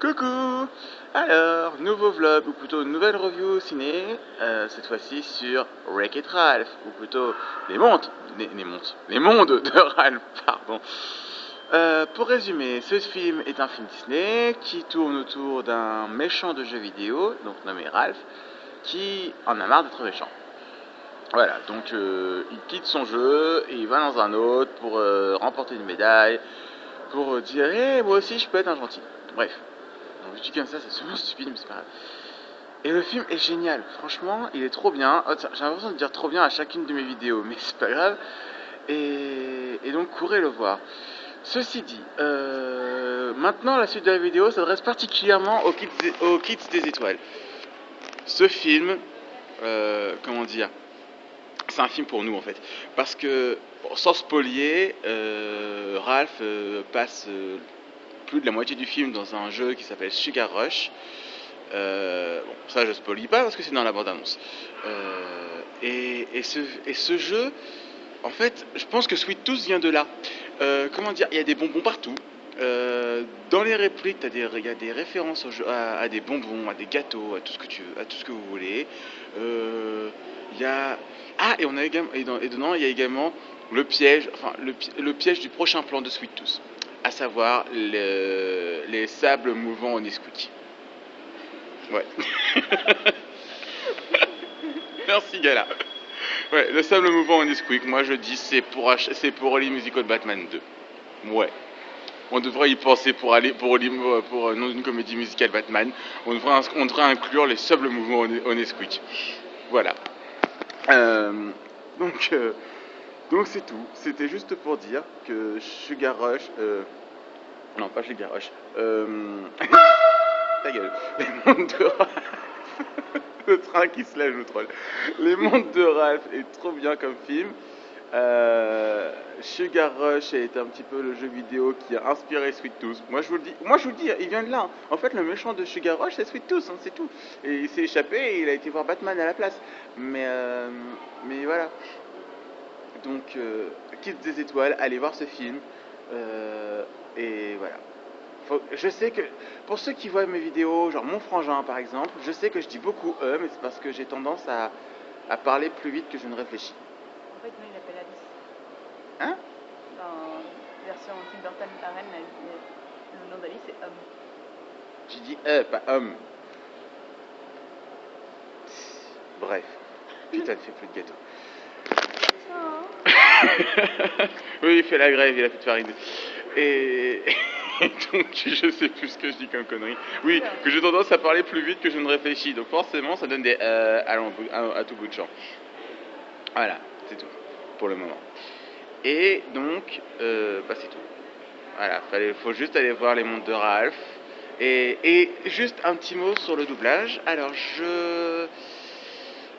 Coucou! Alors, nouveau vlog, ou plutôt nouvelle review ciné, cette fois-ci sur Wreck-It Ralph, ou plutôt les mondes de Ralph, pardon. Pour résumer, ce film est un film Disney qui tourne autour d'un méchant de jeu vidéo, donc nommé Ralph, qui en a marre d'être méchant. Voilà, donc il quitte son jeu et il va dans un autre pour remporter une médaille, pour dire hey, moi aussi je peux être un gentil. Bref. Donc je dis comme ça, c'est souvent stupide, mais c'est pas grave. Et le film est génial, franchement, il est trop bien. Oh, j'ai l'impression de dire trop bien à chacune de mes vidéos, mais c'est pas grave. Et donc courez le voir. Ceci dit, maintenant la suite de la vidéo s'adresse particulièrement aux kids des étoiles. Ce film, comment dire, c'est un film pour nous en fait. Parce que, sans spoiler, Ralph passe plus de la moitié du film dans un jeu qui s'appelle Sugar Rush. Bon, ça je spoilie pas parce que c'est dans la bande-annonce. Et ce jeu, en fait, je pense que Sweet Tooth vient de là. Comment dire, il y a des bonbons partout. Dans les répliques, il y a des références au jeu, à des bonbons, à des gâteaux, à tout ce que tu veux, à tout ce que vous voulez. Il y a et on a également et dedans il y a également le piège, enfin le piège du prochain plan de Sweet Tooth, à savoir les sables mouvants au Nesquik. Ouais. Merci Gala. Ouais, le sable mouvant au Nesquik, moi je dis c'est pour Holly Musical Batman 2. Ouais. On devrait y penser pour une comédie musicale Batman. On devrait inclure les sables mouvants au Nesquik. Voilà. Euh, donc, euh, donc c'est tout. C'était juste pour dire que Sugar Rush, non pas Sugar Rush, ta gueule, les mondes de Ralph, le train qui se lève, je troll. Les mondes de Ralph est trop bien comme film. Sugar Rush est un petit peu le jeu vidéo qui a inspiré Sweet Tooth. Moi je vous le dis, il vient de là. En fait, le méchant de Sugar Rush c'est Sweet Tooth, hein, c'est tout. Et il s'est échappé et il a été voir Batman à la place. Mais voilà. Donc, Kids des étoiles, allez voir ce film. Et voilà. Je sais que pour ceux qui voient mes vidéos, genre mon frangin par exemple, je sais que je dis beaucoup mais c'est parce que j'ai tendance à parler plus vite que je ne réfléchis. En fait, non, il appelle Alice. Hein? Dans version Tim Burton par elle, le nom d'Alice c'est homme. J'ai dit pas homme. Bref. Putain, il fait plus de gâteau. Oui, il fait la grève, il a plus de farine. Et donc, je sais plus ce que je dis comme connerie. Oui, que j'ai tendance à parler plus vite que je ne réfléchis. Donc, forcément, ça donne des à tout bout de champ. Voilà, c'est tout pour le moment. Et donc, c'est tout. Voilà, faut juste aller voir les mondes de Ralph. Et juste un petit mot sur le doublage. Alors,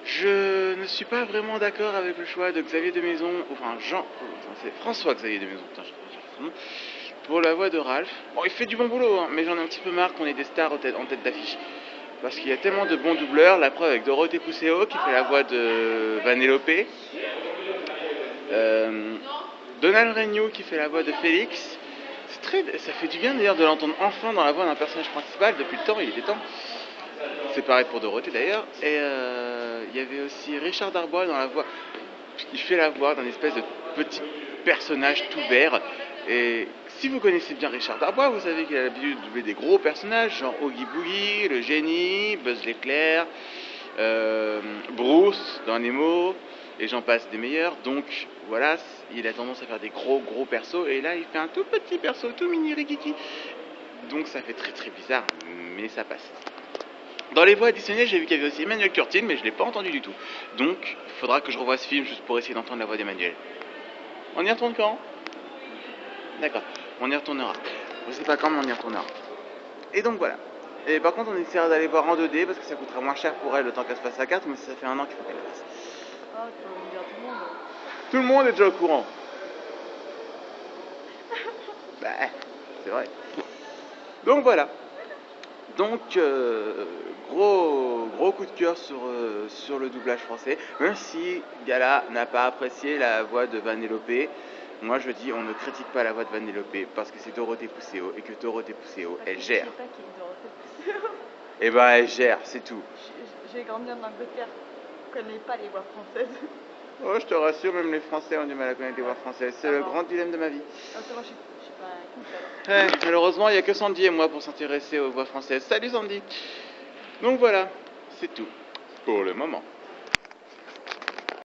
je ne suis pas vraiment d'accord avec le choix de Xavier de Maison, c'est François Xavier de Maison, putain, son nom, pour la voix de Ralph. Bon, il fait du bon boulot, hein, mais j'en ai un petit peu marre qu'on ait des stars en tête d'affiche. Parce qu'il y a tellement de bons doubleurs, la preuve avec Dorothée Pousseau qui fait la voix de Vanellope, Donald Regnault qui fait la voix de Félix. Ça fait du bien d'ailleurs de l'entendre enfin dans la voix d'un personnage principal, depuis le temps, il était temps. C'est pareil pour Dorothée d'ailleurs. Et il y avait aussi Richard Darbois dans la voix. Il fait la voix d'un espèce de petit personnage tout vert. Et si vous connaissez bien Richard Darbois, vous savez qu'il a l'habitude de doubler des gros personnages, genre Oogie Boogie, le génie, Buzz l'éclair, Bruce dans Nemo, et j'en passe des meilleurs. Donc voilà, il a tendance à faire des gros persos. Et là, il fait un tout petit perso, tout mini rikiki. Donc ça fait très très bizarre, mais ça passe. Dans les voix additionnelles, j'ai vu qu'il y avait aussi Emmanuel Curtin, mais je ne l'ai pas entendu du tout. Donc, il faudra que je revoie ce film juste pour essayer d'entendre la voix d'Emmanuel. On y retourne quand? D'accord, on y retournera. Je ne sais pas quand, mais on y retournera. Et donc voilà. Et par contre, on essaiera d'aller voir en 2D parce que ça coûtera moins cher pour elle le temps qu'elle se fasse sa carte, mais ça fait un an qu'il faut qu'elle la fasse. Oh, tu vas me dire tout le monde. Tout le monde est déjà au courant. C'est vrai. Donc voilà. Donc, gros coup de cœur sur le doublage français, même si Gala n'a pas apprécié la voix de Vanellope. Moi je dis, on ne critique pas la voix de Vanellope parce que c'est Dorothée Pousseau et que Dorothée Pousseau, elle gère. Je sais pas qui est Dorothée Pousseau. Et ben elle gère, c'est tout. J'ai grandi en Angleterre, je connais pas les voix françaises. Oh, je te rassure, même les Français ont du mal à connaître les voix françaises. C'est le grand dilemme de ma vie. Ah, c'est moi, je suis pas culte alors. Ouais, malheureusement, il n'y a que Sandy et moi pour s'intéresser aux voix françaises. Salut Sandy. Donc voilà, c'est tout pour le moment.